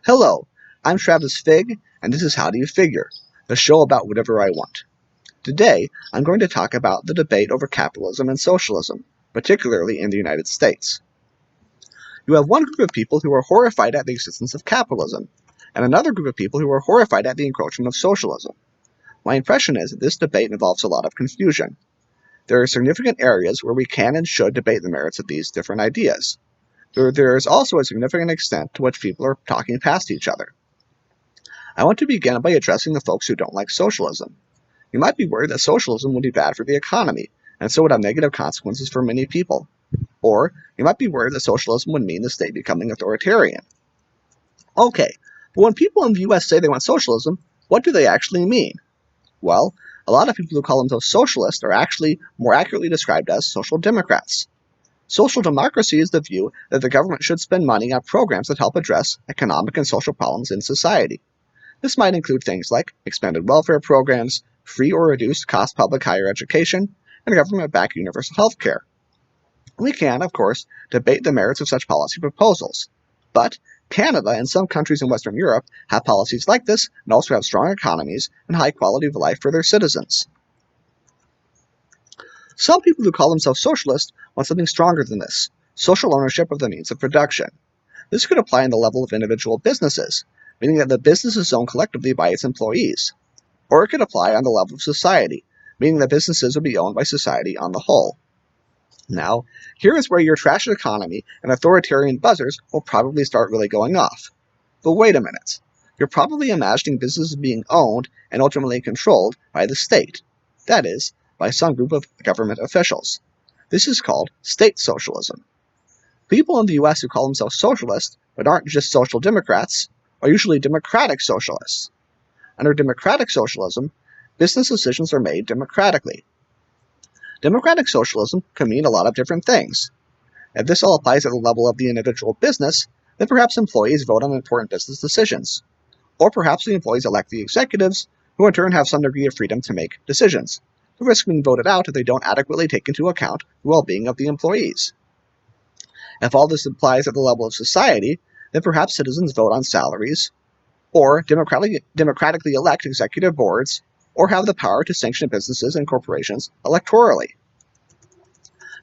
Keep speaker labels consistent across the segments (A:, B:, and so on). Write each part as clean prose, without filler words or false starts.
A: Hello, I'm Travis Fig, and this is How Do You Figure, the show about whatever I want. Today, I'm going to talk about the debate over capitalism and socialism, particularly in the United States. You have one group of people who are horrified at the existence of capitalism, and another group of people who are horrified at the encroachment of socialism. My impression is that this debate involves a lot of confusion. There are significant areas where we can and should debate the merits of these different ideas. There is also a significant extent to which people are talking past each other. I want to begin by addressing the folks who don't like socialism. You might be worried that socialism would be bad for the economy, and so would have negative consequences for many people. Or you might be worried that socialism would mean the state becoming authoritarian. Okay, but when people in the US say they want socialism, what do they actually mean? Well, a lot of people who call themselves socialists are actually more accurately described as social democrats. Social democracy is the view that the government should spend money on programs that help address economic and social problems in society. This might include things like expanded welfare programs, free or reduced cost public higher education, and government-backed universal health care. We can, of course, debate the merits of such policy proposals. But Canada and some countries in Western Europe have policies like this and also have strong economies and high quality of life for their citizens. Some people who call themselves socialists want something stronger than this: social ownership of the means of production. This could apply on the level of individual businesses, meaning that the business is owned collectively by its employees. Or it could apply on the level of society, meaning that businesses would be owned by society on the whole. Now, here is where your trash economy and authoritarian buzzers will probably start really going off. But wait a minute. You're probably imagining businesses being owned and ultimately controlled by the state. That is, by some group of government officials. This is called state socialism. People in the US who call themselves socialists, but aren't just social democrats, are usually democratic socialists. Under democratic socialism, business decisions are made democratically. Democratic socialism can mean a lot of different things. If this all applies at the level of the individual business, then perhaps employees vote on important business decisions. Or perhaps the employees elect the executives, who in turn have some degree of freedom to make decisions, the risk being voted out if they don't adequately take into account the well-being of the employees. If all this applies at the level of society, then perhaps citizens vote on salaries, or democratically elect executive boards, or have the power to sanction businesses and corporations electorally.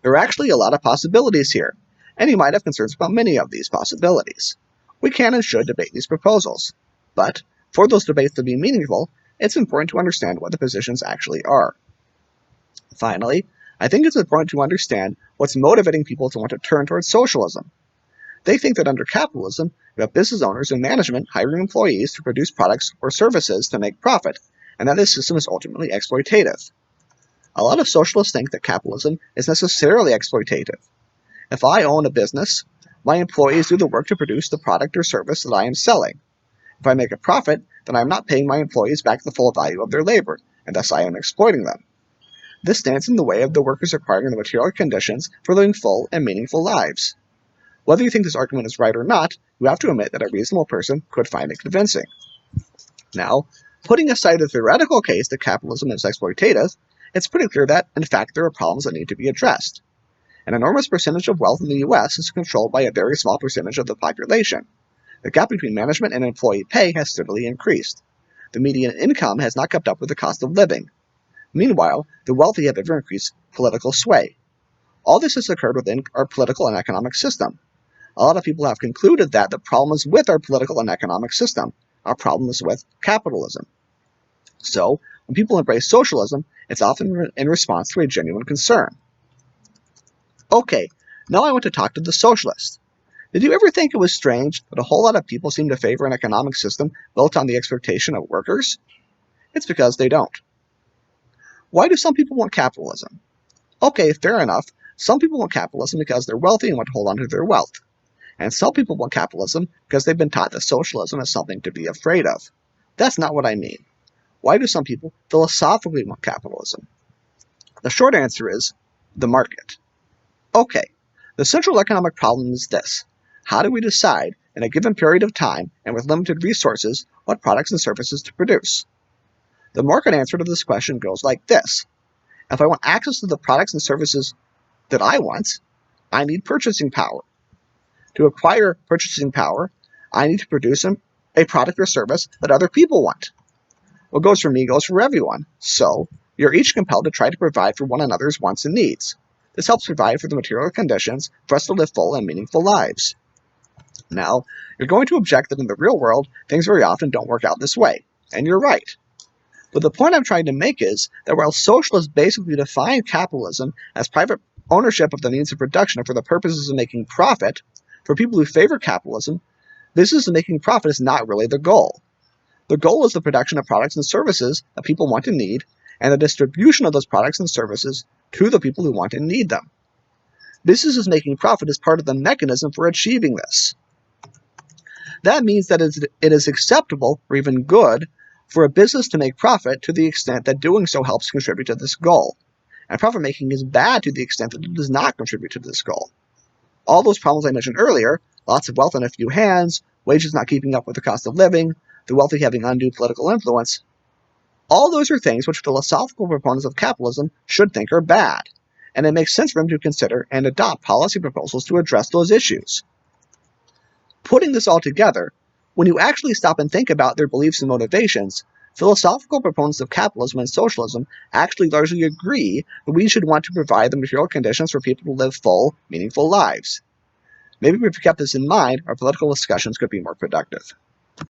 A: There are actually a lot of possibilities here, and you might have concerns about many of these possibilities. We can and should debate these proposals, but for those debates to be meaningful, it's important to understand what the positions actually are. Finally, I think it's important to understand what's motivating people to want to turn towards socialism. They think that under capitalism, you have business owners and management hiring employees to produce products or services to make profit, and that this system is ultimately exploitative. A lot of socialists think that capitalism is necessarily exploitative. If I own a business, my employees do the work to produce the product or service that I am selling. If I make a profit, then I am not paying my employees back the full value of their labor, and thus I am exploiting them. This stands in the way of the workers acquiring the material conditions for living full and meaningful lives. Whether you think this argument is right or not, you have to admit that a reasonable person could find it convincing. Now, putting aside the theoretical case that capitalism is exploitative, it's pretty clear that, in fact, there are problems that need to be addressed. An enormous percentage of wealth in the US is controlled by a very small percentage of the population. The gap between management and employee pay has steadily increased. The median income has not kept up with the cost of living. Meanwhile, the wealthy have ever increased political sway. All this has occurred within our political and economic system. A lot of people have concluded that the problem is with our political and economic system. Our problem is with capitalism. So, when people embrace socialism, it's often in response to a genuine concern. Okay, now I want to talk to the socialists. Did you ever think it was strange that a whole lot of people seem to favor an economic system built on the exploitation of workers? It's because they don't. Why do some people want capitalism? Okay, fair enough. Some people want capitalism because they're wealthy and want to hold on to their wealth. And some people want capitalism because they've been taught that socialism is something to be afraid of. That's not what I mean. Why do some people philosophically want capitalism? The short answer is the market. Okay, the central economic problem is this: how do we decide, in a given period of time and with limited resources, what products and services to produce? The market answer to this question goes like this: if I want access to the products and services that I want, I need purchasing power. To acquire purchasing power, I need to produce a product or service that other people want. What goes for me goes for everyone, so you're each compelled to try to provide for one another's wants and needs. This helps provide for the material conditions for us to live full and meaningful lives. Now, you're going to object that in the real world, things very often don't work out this way, and you're right. But the point I'm trying to make is that while socialists basically define capitalism as private ownership of the means of production for the purposes of making profit, for people who favor capitalism, business and making profit is not really the goal. The goal is the production of products and services that people want and need, and the distribution of those products and services to the people who want and need them. Businesses making profit is part of the mechanism for achieving this. That means that it is acceptable, or even good, for a business to make profit to the extent that doing so helps contribute to this goal. And profit making is bad to the extent that it does not contribute to this goal. All those problems I mentioned earlier, lots of wealth in a few hands, wages not keeping up with the cost of living, the wealthy having undue political influence, all those are things which philosophical proponents of capitalism should think are bad, and it makes sense for them to consider and adopt policy proposals to address those issues. Putting this all together, when you actually stop and think about their beliefs and motivations, philosophical proponents of capitalism and socialism actually largely agree that we should want to provide the material conditions for people to live full, meaningful lives. Maybe if we kept this in mind, our political discussions could be more productive.